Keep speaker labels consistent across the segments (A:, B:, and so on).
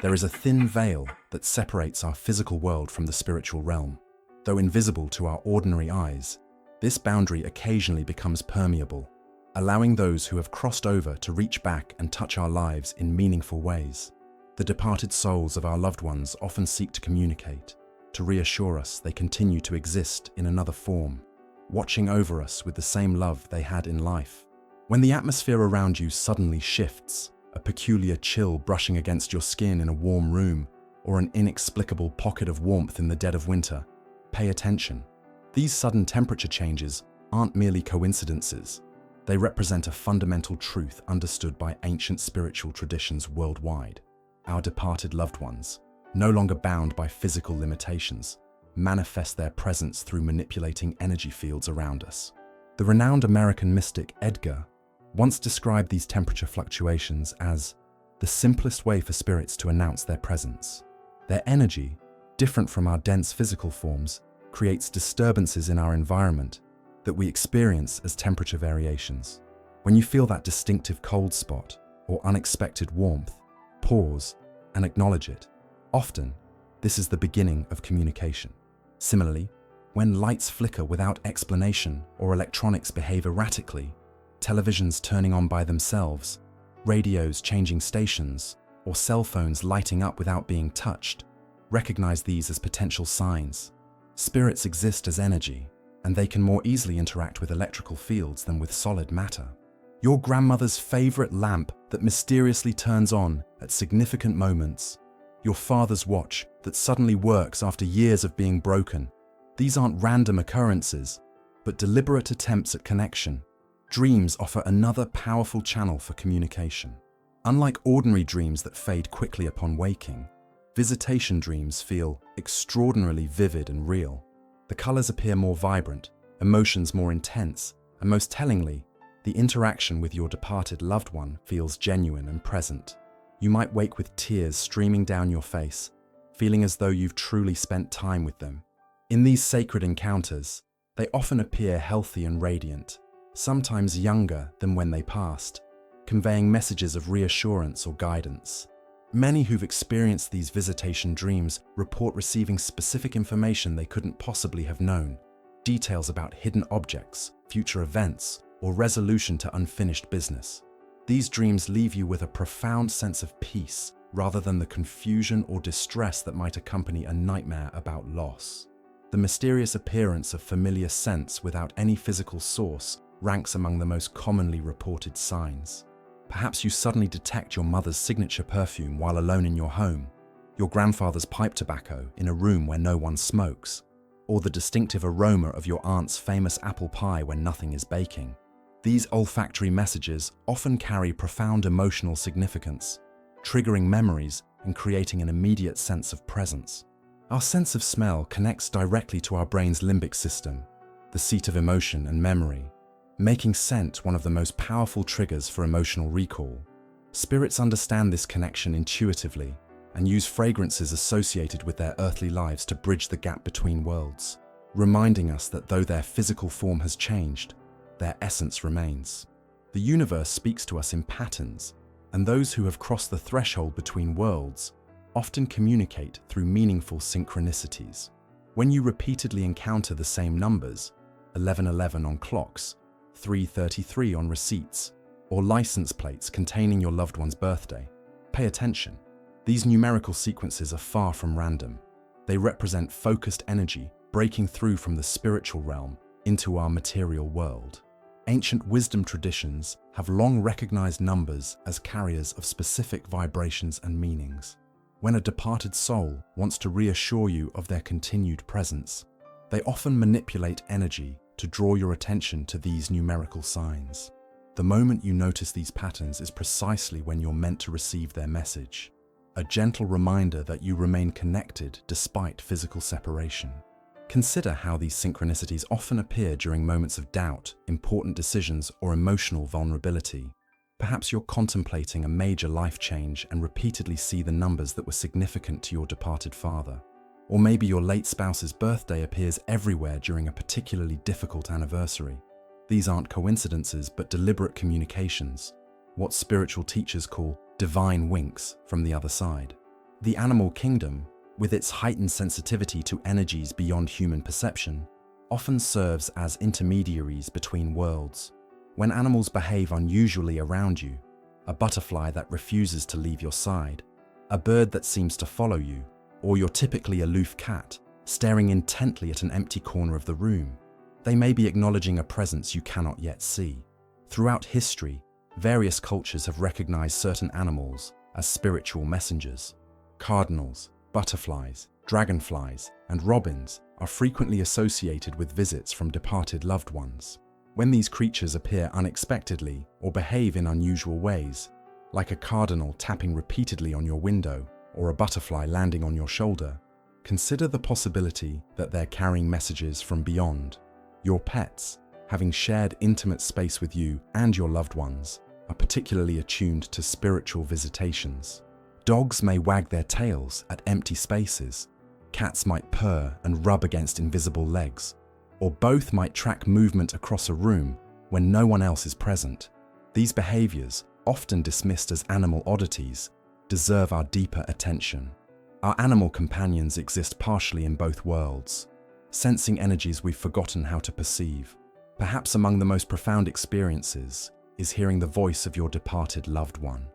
A: There is a thin veil that separates our physical world from the spiritual realm. Though invisible to our ordinary eyes, this boundary occasionally becomes permeable, allowing those who have crossed over to reach back and touch our lives in meaningful ways. The departed souls of our loved ones often seek to communicate, to reassure us they continue to exist in another form, watching over us with the same love they had in life. When the atmosphere around you suddenly shifts, a peculiar chill brushing against your skin in a warm room, or an inexplicable pocket of warmth in the dead of winter, pay attention. These sudden temperature changes aren't merely coincidences. They represent a fundamental truth understood by ancient spiritual traditions worldwide. Our departed loved ones, no longer bound by physical limitations, manifest their presence through manipulating energy fields around us. The renowned American mystic Edgar once described these temperature fluctuations as the simplest way for spirits to announce their presence. Their energy, different from our dense physical forms, creates disturbances in our environment that we experience as temperature variations. When you feel that distinctive cold spot or unexpected warmth, pause and acknowledge it. Often, this is the beginning of communication. Similarly, when lights flicker without explanation or electronics behave erratically, televisions turning on by themselves, radios changing stations, or cell phones lighting up without being touched, recognize these as potential signs. Spirits exist as energy, and they can more easily interact with electrical fields than with solid matter. Your grandmother's favorite lamp that mysteriously turns on at significant moments, your father's watch that suddenly works after years of being broken. These aren't random occurrences, but deliberate attempts at connection. Dreams offer another powerful channel for communication. Unlike ordinary dreams that fade quickly upon waking, visitation dreams feel extraordinarily vivid and real. The colors appear more vibrant, emotions more intense, and most tellingly, the interaction with your departed loved one feels genuine and present. You might wake with tears streaming down your face, feeling as though you've truly spent time with them. In these sacred encounters, they often appear healthy and radiant, sometimes younger than when they passed, conveying messages of reassurance or guidance. Many who've experienced these visitation dreams report receiving specific information they couldn't possibly have known, details about hidden objects, future events, or resolution to unfinished business. These dreams leave you with a profound sense of peace rather than the confusion or distress that might accompany a nightmare about loss. The mysterious appearance of familiar scents without any physical source ranks among the most commonly reported signs. Perhaps you suddenly detect your mother's signature perfume while alone in your home, your grandfather's pipe tobacco in a room where no one smokes, or the distinctive aroma of your aunt's famous apple pie when nothing is baking. These olfactory messages often carry profound emotional significance, triggering memories and creating an immediate sense of presence. Our sense of smell connects directly to our brain's limbic system, the seat of emotion and memory, making scent one of the most powerful triggers for emotional recall. Spirits understand this connection intuitively and use fragrances associated with their earthly lives to bridge the gap between worlds, reminding us that though their physical form has changed, their essence remains. The universe speaks to us in patterns, and those who have crossed the threshold between worlds often communicate through meaningful synchronicities. When you repeatedly encounter the same numbers, 1111 on clocks, 333 on receipts, or license plates containing your loved one's birthday, pay attention. These numerical sequences are far from random. They represent focused energy breaking through from the spiritual realm into our material world. Ancient wisdom traditions have long recognized numbers as carriers of specific vibrations and meanings. When a departed soul wants to reassure you of their continued presence, they often manipulate energy to draw your attention to these numerical signs. The moment you notice these patterns is precisely when you're meant to receive their message, a gentle reminder that you remain connected despite physical separation. Consider how these synchronicities often appear during moments of doubt, important decisions, or emotional vulnerability. Perhaps you're contemplating a major life change and repeatedly see the numbers that were significant to your departed father. Or maybe your late spouse's birthday appears everywhere during a particularly difficult anniversary. These aren't coincidences, but deliberate communications, what spiritual teachers call divine winks from the other side. The animal kingdom, with its heightened sensitivity to energies beyond human perception, often serves as intermediaries between worlds. When animals behave unusually around you, a butterfly that refuses to leave your side, a bird that seems to follow you, or your typically aloof cat staring intently at an empty corner of the room, they may be acknowledging a presence you cannot yet see. Throughout history, various cultures have recognized certain animals as spiritual messengers. Cardinals, butterflies, dragonflies, and robins are frequently associated with visits from departed loved ones. When these creatures appear unexpectedly or behave in unusual ways, like a cardinal tapping repeatedly on your window or a butterfly landing on your shoulder, consider the possibility that they're carrying messages from beyond. Your pets, having shared intimate space with you and your loved ones, are particularly attuned to spiritual visitations. Dogs may wag their tails at empty spaces, cats might purr and rub against invisible legs, or both might track movement across a room when no one else is present. These behaviors, often dismissed as animal oddities, deserve our deeper attention. Our animal companions exist partially in both worlds, sensing energies we've forgotten how to perceive. Perhaps among the most profound experiences is hearing the voice of your departed loved one.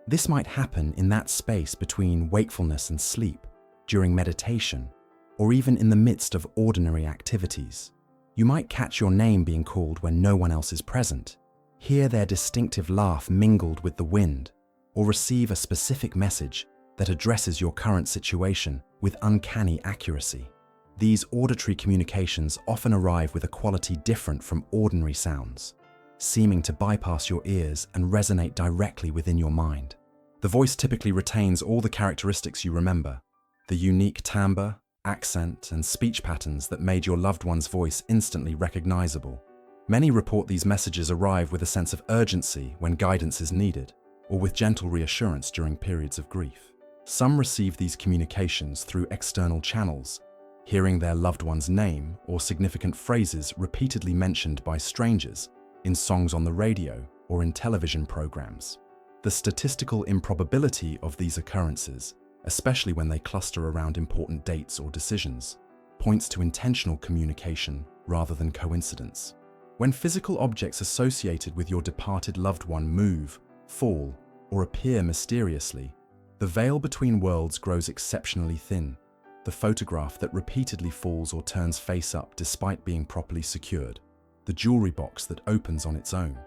A: This might happen in that space between wakefulness and sleep, during meditation, or even in the midst of ordinary activities. You might catch your name being called when no one else is present, hear their distinctive laugh mingled with the wind, or receive a specific message that addresses your current situation with uncanny accuracy. These auditory communications often arrive with a quality different from ordinary sounds, seeming to bypass your ears and resonate directly within your mind. The voice typically retains all the characteristics you remember, the unique timbre, accent, and speech patterns that made your loved one's voice instantly recognizable. Many report these messages arrive with a sense of urgency when guidance is needed, or with gentle reassurance during periods of grief. Some receive these communications through external channels, hearing their loved one's name or significant phrases repeatedly mentioned by strangers in songs on the radio or in television programs. The statistical improbability of these occurrences, especially when they cluster around important dates or decisions, points to intentional communication rather than coincidence. When physical objects associated with your departed loved one move, fall, or appear mysteriously, the veil between worlds grows exceptionally thin. The photograph that repeatedly falls or turns face up despite being properly secured, the jewelry box that opens on its own,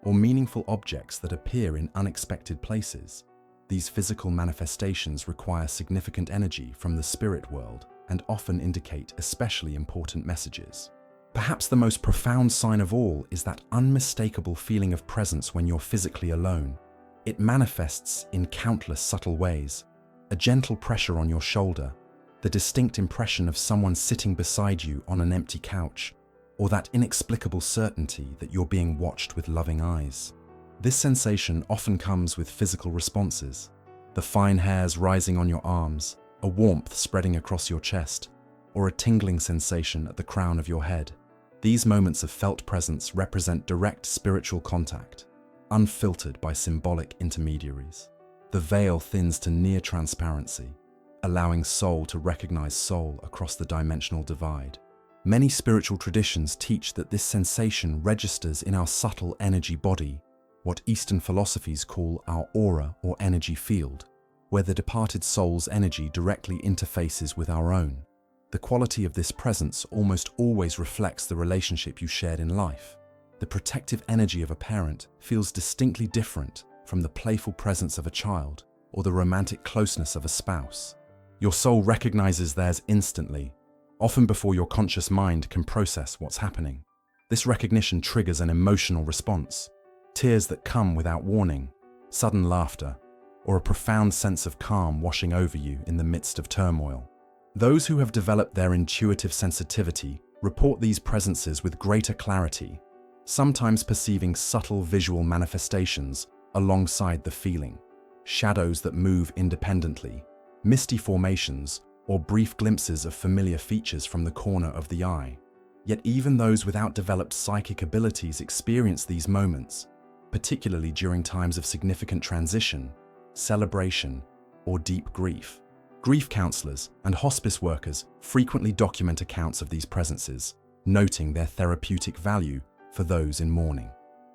A: or meaningful objects that appear in unexpected places. These physical manifestations require significant energy from the spirit world and often indicate especially important messages. Perhaps the most profound sign of all is that unmistakable feeling of presence when you're physically alone. It manifests in countless subtle ways: a gentle pressure on your shoulder, the distinct impression of someone sitting beside you on an empty couch, or that inexplicable certainty that you're being watched with loving eyes. This sensation often comes with physical responses: the fine hairs rising on your arms, a warmth spreading across your chest, or a tingling sensation at the crown of your head. These moments of felt presence represent direct spiritual contact, unfiltered by symbolic intermediaries. The veil thins to near transparency, allowing soul to recognize soul across the dimensional divide. Many spiritual traditions teach that this sensation registers in our subtle energy body, what Eastern philosophies call our aura or energy field, where the departed soul's energy directly interfaces with our own. The quality of this presence almost always reflects the relationship you shared in life. The protective energy of a parent feels distinctly different from the playful presence of a child or the romantic closeness of a spouse. Your soul recognizes theirs instantly, often before your conscious mind can process what's happening. This recognition triggers an emotional response: tears that come without warning, sudden laughter, or a profound sense of calm washing over you in the midst of turmoil. Those who have developed their intuitive sensitivity report these presences with greater clarity, sometimes perceiving subtle visual manifestations alongside the feeling: shadows that move independently, misty formations, or brief glimpses of familiar features from the corner of the eye. Yet even those without developed psychic abilities experience these moments, particularly during times of significant transition, celebration, or deep grief. Grief counselors and hospice workers frequently document accounts of these presences, noting their therapeutic value for those in mourning.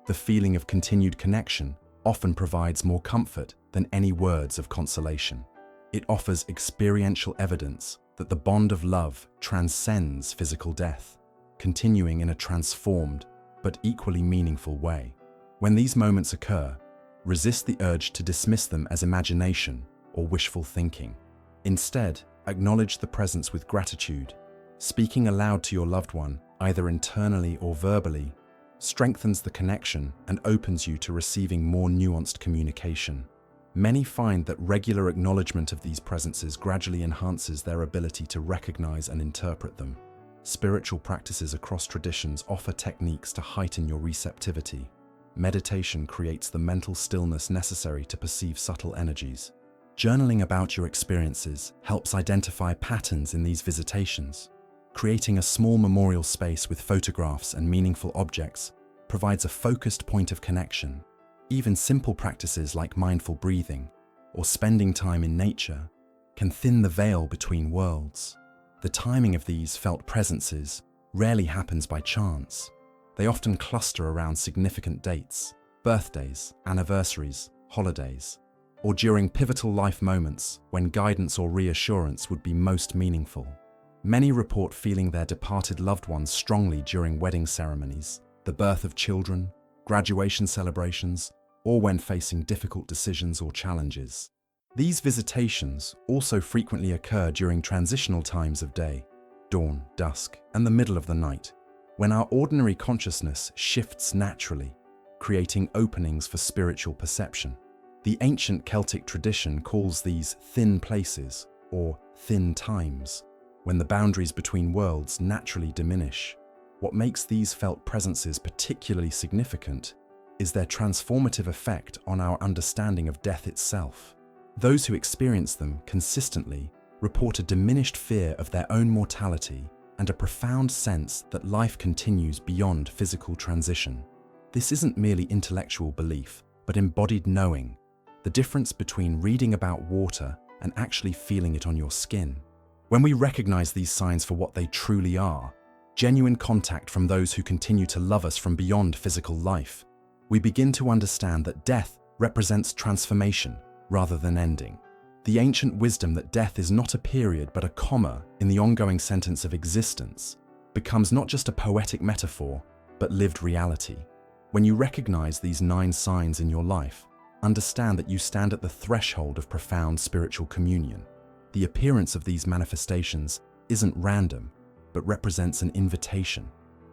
A: The feeling of continued connection often provides more comfort than any words of consolation. It offers experiential evidence that the bond of love transcends physical death, continuing in a transformed but equally meaningful way. When these moments occur, resist the urge to dismiss them as imagination or wishful thinking. Instead, acknowledge the presence with gratitude. Speaking aloud to your loved one, either internally or verbally, strengthens the connection and opens you to receiving more nuanced communication. Many find that regular acknowledgement of these presences gradually enhances their ability to recognize and interpret them. Spiritual practices across traditions offer techniques to heighten your receptivity. Meditation creates the mental stillness necessary to perceive subtle energies. Journaling about your experiences helps identify patterns in these visitations. Creating a small memorial space with photographs and meaningful objects provides a focused point of connection. Even simple practices like mindful breathing or spending time in nature can thin the veil between worlds. The timing of these felt presences rarely happens by chance. They often cluster around significant dates, birthdays, anniversaries, holidays, or during pivotal life moments when guidance or reassurance would be most meaningful. Many report feeling their departed loved ones strongly during wedding ceremonies, the birth of children, graduation celebrations, or when facing difficult decisions or challenges. These visitations also frequently occur during transitional times of day, dawn, dusk, and the middle of the night, when our ordinary consciousness shifts naturally, creating openings for spiritual perception. The ancient Celtic tradition calls these thin places, or thin times, when the boundaries between worlds naturally diminish. What makes these felt presences particularly significant is their transformative effect on our understanding of death itself. Those who experience them consistently report a diminished fear of their own mortality and a profound sense that life continues beyond physical transition. This isn't merely intellectual belief, but embodied knowing, the difference between reading about water and actually feeling it on your skin. When we recognize these signs for what they truly are, genuine contact from those who continue to love us from beyond physical life, we begin to understand that death represents transformation rather than ending. The ancient wisdom that death is not a period but a comma in the ongoing sentence of existence becomes not just a poetic metaphor, but lived reality. When you recognize these 9 signs in your life, understand that you stand at the threshold of profound spiritual communion. The appearance of these manifestations isn't random, but represents an invitation,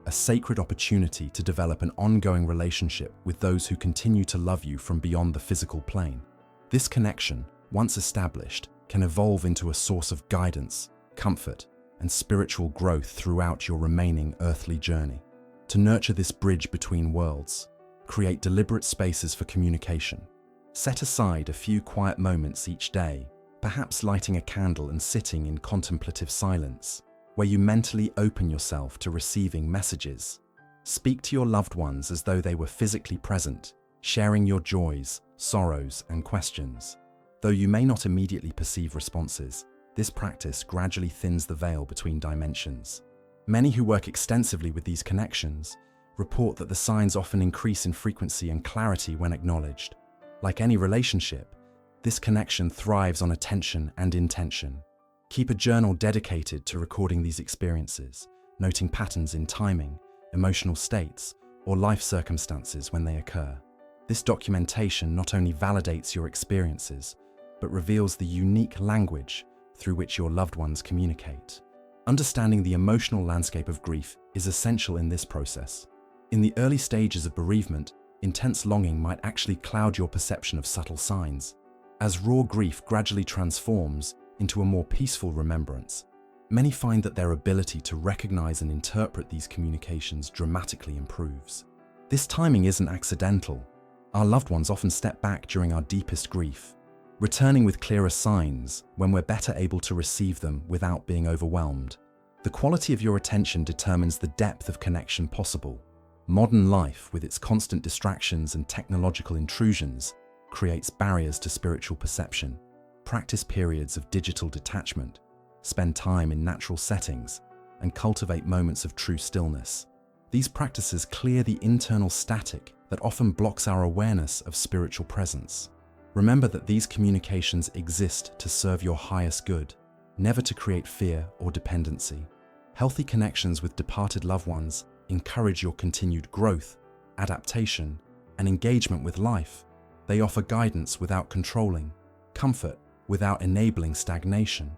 A: a sacred opportunity to develop an ongoing relationship with those who continue to love you from beyond the physical plane. This connection, once established, can evolve into a source of guidance, comfort, and spiritual growth throughout your remaining earthly journey. To nurture this bridge between worlds, create deliberate spaces for communication. Set aside a few quiet moments each day, perhaps lighting a candle and sitting in contemplative silence, where you mentally open yourself to receiving messages. Speak to your loved ones as though they were physically present, sharing your joys, sorrows, and questions. Though you may not immediately perceive responses, this practice gradually thins the veil between dimensions. Many who work extensively with these connections report that the signs often increase in frequency and clarity when acknowledged. Like any relationship, this connection thrives on attention and intention. Keep a journal dedicated to recording these experiences, noting patterns in timing, emotional states, or life circumstances when they occur. This documentation not only validates your experiences, but reveals the unique language through which your loved ones communicate. Understanding the emotional landscape of grief is essential in this process. In the early stages of bereavement, intense longing might actually cloud your perception of subtle signs. As raw grief gradually transforms into a more peaceful remembrance, many find that their ability to recognize and interpret these communications dramatically improves. This timing isn't accidental. Our loved ones often step back during our deepest grief, returning with clearer signs when we're better able to receive them without being overwhelmed. The quality of your attention determines the depth of connection possible. Modern life, with its constant distractions and technological intrusions, creates barriers to spiritual perception. practice periods of digital detachment, spend time in natural settings, and cultivate moments of true stillness. These practices clear the internal static that often blocks our awareness of spiritual presence. Remember that these communications exist to serve your highest good, never to create fear or dependency. Healthy connections with departed loved ones encourage your continued growth, adaptation, and engagement with life. They offer guidance without controlling, comfort without enabling stagnation.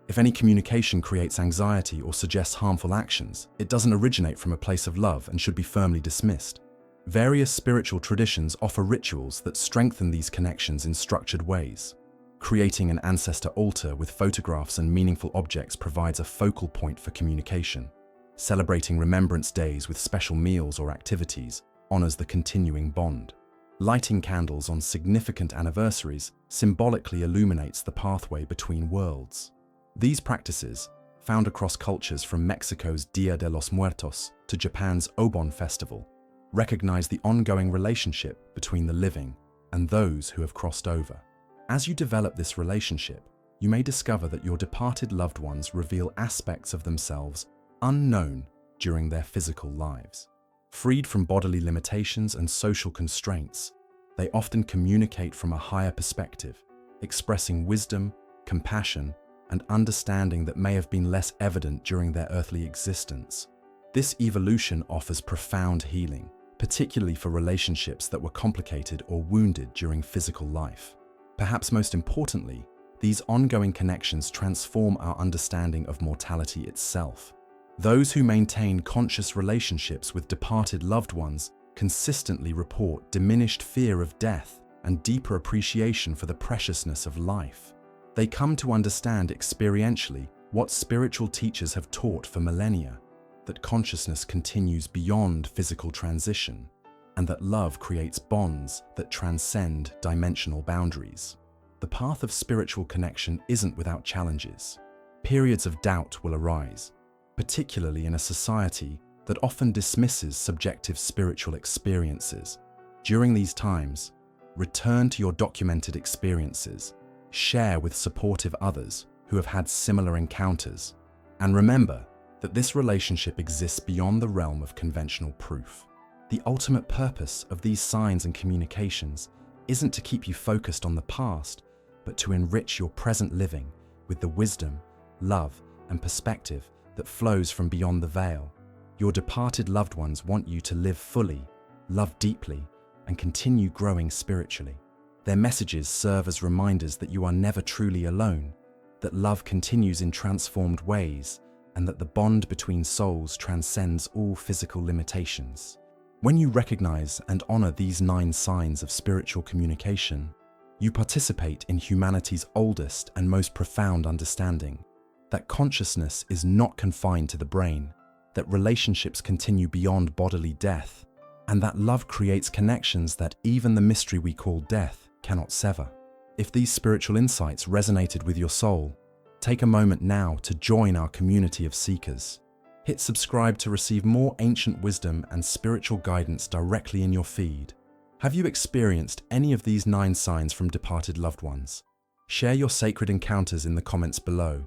A: If any communication creates anxiety or suggests harmful actions, it doesn't originate from a place of love and should be firmly dismissed. Various spiritual traditions offer rituals that strengthen these connections in structured ways. Creating an ancestor altar with photographs and meaningful objects provides a focal point for communication. Celebrating remembrance days with special meals or activities honors the continuing bond. Lighting candles on significant anniversaries symbolically illuminates the pathway between worlds. These practices, found across cultures from Mexico's Dia de los Muertos to Japan's Obon Festival, recognize the ongoing relationship between the living and those who have crossed over. As you develop this relationship, you may discover that your departed loved ones reveal aspects of themselves unknown during their physical lives. Freed from bodily limitations and social constraints, they often communicate from a higher perspective, expressing wisdom, compassion, and understanding that may have been less evident during their earthly existence. This evolution offers profound healing, particularly for relationships that were complicated or wounded during physical life. Perhaps most importantly, these ongoing connections transform our understanding of mortality itself. Those who maintain conscious relationships with departed loved ones consistently report diminished fear of death and deeper appreciation for the preciousness of life. They come to understand experientially what spiritual teachers have taught for millennia, that consciousness continues beyond physical transition, and that love creates bonds that transcend dimensional boundaries. The path of spiritual connection isn't without challenges. Periods of doubt will arise, particularly in a society that often dismisses subjective spiritual experiences. During these times, return to your documented experiences, share with supportive others who have had similar encounters, and remember that this relationship exists beyond the realm of conventional proof. The ultimate purpose of these signs and communications isn't to keep you focused on the past, but to enrich your present living with the wisdom, love, and perspective that flows from beyond the veil. Your departed loved ones want you to live fully, love deeply, and continue growing spiritually. Their messages serve as reminders that you are never truly alone, that love continues in transformed ways, and that the bond between souls transcends all physical limitations. When you recognize and honor these 9 signs of spiritual communication, you participate in humanity's oldest and most profound understanding, that consciousness is not confined to the brain, that relationships continue beyond bodily death, and that love creates connections that even the mystery we call death cannot sever. If these spiritual insights resonated with your soul, take a moment now to join our community of seekers. Hit subscribe to receive more ancient wisdom and spiritual guidance directly in your feed. Have you experienced any of these 9 signs from departed loved ones? Share your sacred encounters in the comments below.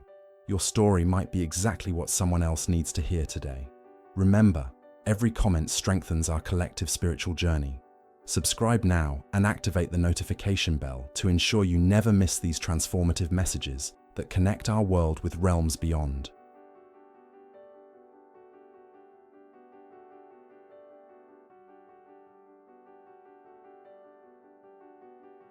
A: Your story might be exactly what someone else needs to hear today. Remember, every comment strengthens our collective spiritual journey. Subscribe now and activate the notification bell to ensure you never miss these transformative messages that connect our world with realms beyond.